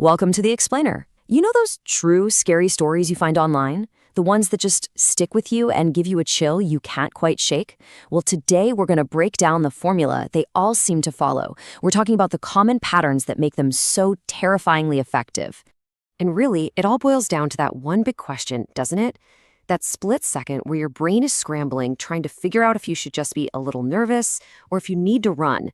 Welcome to the Explainer. You know those true scary stories you find online? The ones that just stick with you and give you a chill you can't quite shake? Well, today we're going to break down the formula they all seem to follow. We're talking about the common patterns that make them so terrifyingly effective. And really, it all boils down to that one big question, doesn't it? That split second where your brain is scrambling, trying to figure out if you should just be a little nervous or if you need to run.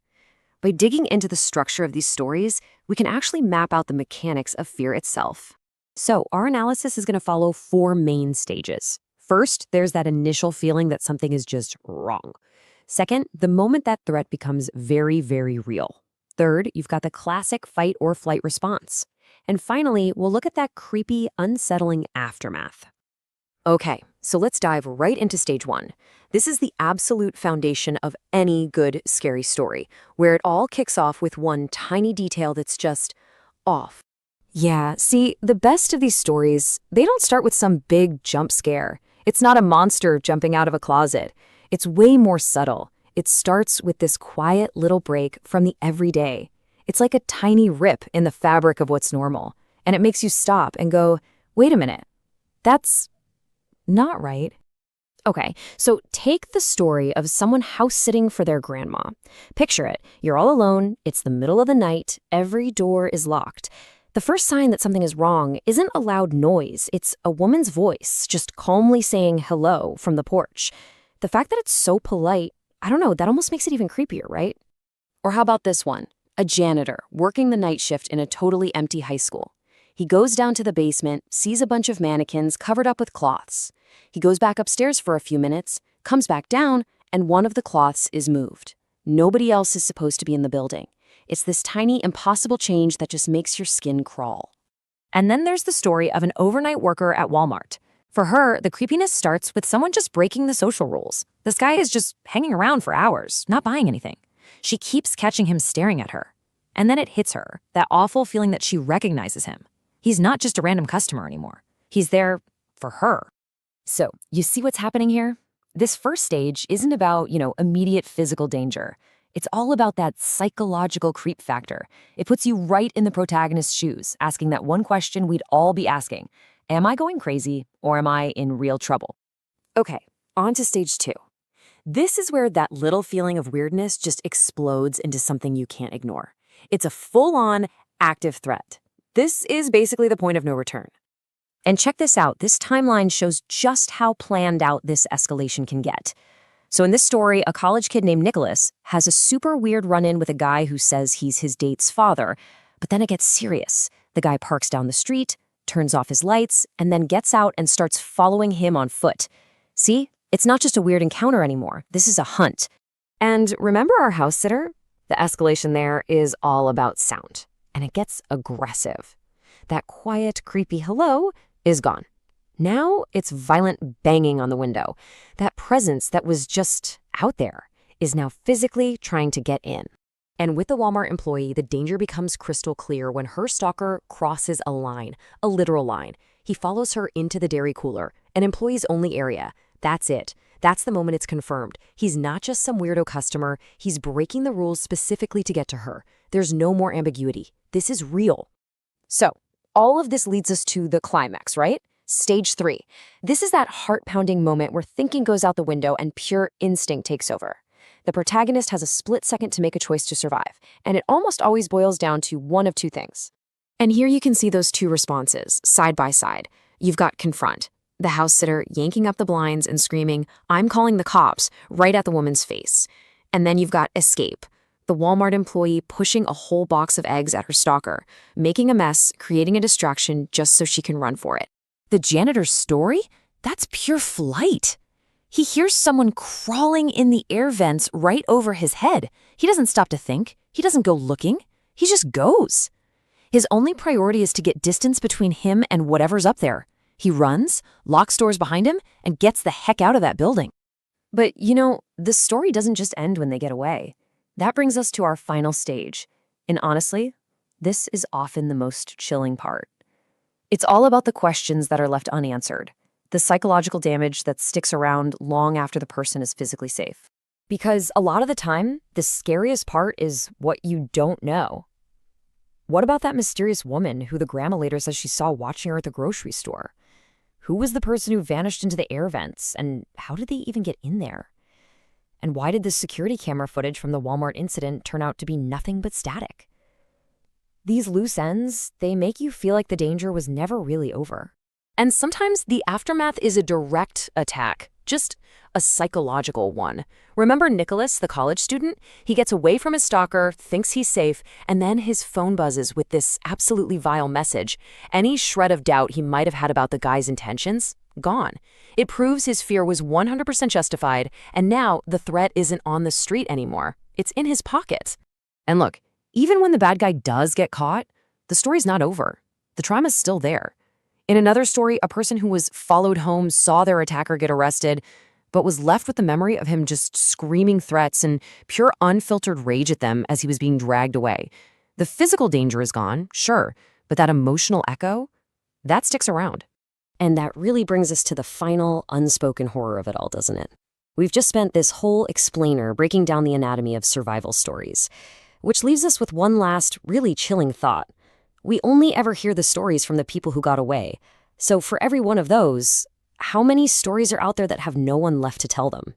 By digging into the structure of these stories, we can actually map out the mechanics of fear itself. So, our analysis is going to follow 4 main stages. First, there's that initial feeling that something is just wrong. Second, the moment that threat becomes very, very real. Third, you've got the classic fight or flight response. And finally, we'll look at that creepy, unsettling aftermath. Okay, so let's dive right into stage 1. This is the absolute foundation of any good, scary story, where it all kicks off with one tiny detail that's just off. Yeah, see, the best of these stories, they don't start with some big jump scare. It's not a monster jumping out of a closet. It's way more subtle. It starts with this quiet little break from the everyday. It's like a tiny rip in the fabric of what's normal, and it makes you stop and go, wait a minute, that's not right. Okay, so take the story of someone house-sitting for their grandma. Picture it. You're all alone, it's the middle of the night, every door is locked. The first sign that something is wrong isn't a loud noise, it's a woman's voice just calmly saying hello from the porch. The fact that it's so polite, I don't know, that almost makes it even creepier, right? Or how about this one? A janitor working the night shift in a totally empty high school. He goes down to the basement, sees a bunch of mannequins covered up with cloths. He goes back upstairs for a few minutes, comes back down, and one of the cloths is moved. Nobody else is supposed to be in the building. It's this tiny, impossible change that just makes your skin crawl. And then there's the story of an overnight worker at Walmart. For her, the creepiness starts with someone just breaking the social rules. This guy is just hanging around for hours, not buying anything. She keeps catching him staring at her. And then it hits her, that awful feeling that she recognizes him. He's not just a random customer anymore. He's there for her. So, you see what's happening here? This first stage isn't about, immediate physical danger. It's all about that psychological creep factor. It puts you right in the protagonist's shoes, asking that one question we'd all be asking. Am I going crazy or am I in real trouble? Okay, on to stage 2. This is where that little feeling of weirdness just explodes into something you can't ignore. It's a full-on, active threat. This is basically the point of no return. And check this out. This timeline shows just how planned out this escalation can get. So in this story, a college kid named Nicholas has a super weird run-in with a guy who says he's his date's father. But then it gets serious. The guy parks down the street, turns off his lights, and then gets out and starts following him on foot. See? It's not just a weird encounter anymore. This is a hunt. And remember our house sitter? The escalation there is all about sound. And it gets aggressive. That quiet, creepy hello is gone. Now it's violent banging on the window. That presence that was just out there is now physically trying to get in. And with the Walmart employee, the danger becomes crystal clear when her stalker crosses a line, a literal line. He follows her into the dairy cooler, an employee's only area. That's it. That's the moment it's confirmed. He's not just some weirdo customer. He's breaking the rules specifically to get to her. There's no more ambiguity. This is real. So, all of this leads us to the climax, right? Stage 3. This is that heart-pounding moment where thinking goes out the window and pure instinct takes over. The protagonist has a split second to make a choice to survive, and it almost always boils down to one of two things. And here you can see those two responses, side by side. You've got confront, the house sitter yanking up the blinds and screaming, "I'm calling the cops," right at the woman's face. And then you've got escape, the Walmart employee pushing a whole box of eggs at her stalker, making a mess, creating a distraction just so she can run for it. The janitor's story? That's pure flight. He hears someone crawling in the air vents right over his head. He doesn't stop to think. He doesn't go looking. He just goes. His only priority is to get distance between him and whatever's up there. He runs, locks doors behind him, and gets the heck out of that building. But, the story doesn't just end when they get away. That brings us to our final stage. And honestly, this is often the most chilling part. It's all about the questions that are left unanswered, the psychological damage that sticks around long after the person is physically safe. Because a lot of the time, the scariest part is what you don't know. What about that mysterious woman who the grandma later says she saw watching her at the grocery store? Who was the person who vanished into the air vents, and how did they even get in there? And why did the security camera footage from the Walmart incident turn out to be nothing but static? These loose ends, they make you feel like the danger was never really over. And sometimes the aftermath is a direct attack, just a psychological one. Remember Nicholas, the college student? He gets away from his stalker, thinks he's safe, and then his phone buzzes with this absolutely vile message. Any shred of doubt he might have had about the guy's intentions? Gone. It proves his fear was 100% justified, and now the threat isn't on the street anymore. It's in his pocket. And look, even when the bad guy does get caught, the story's not over. The trauma's still there. In another story, a person who was followed home saw their attacker get arrested, but was left with the memory of him just screaming threats and pure unfiltered rage at them as he was being dragged away. The physical danger is gone, sure, but that emotional echo, that sticks around. And that really brings us to the final unspoken horror of it all, doesn't it? We've just spent this whole explainer breaking down the anatomy of survival stories, which leaves us with one last really chilling thought. We only ever hear the stories from the people who got away. So for every one of those, how many stories are out there that have no one left to tell them?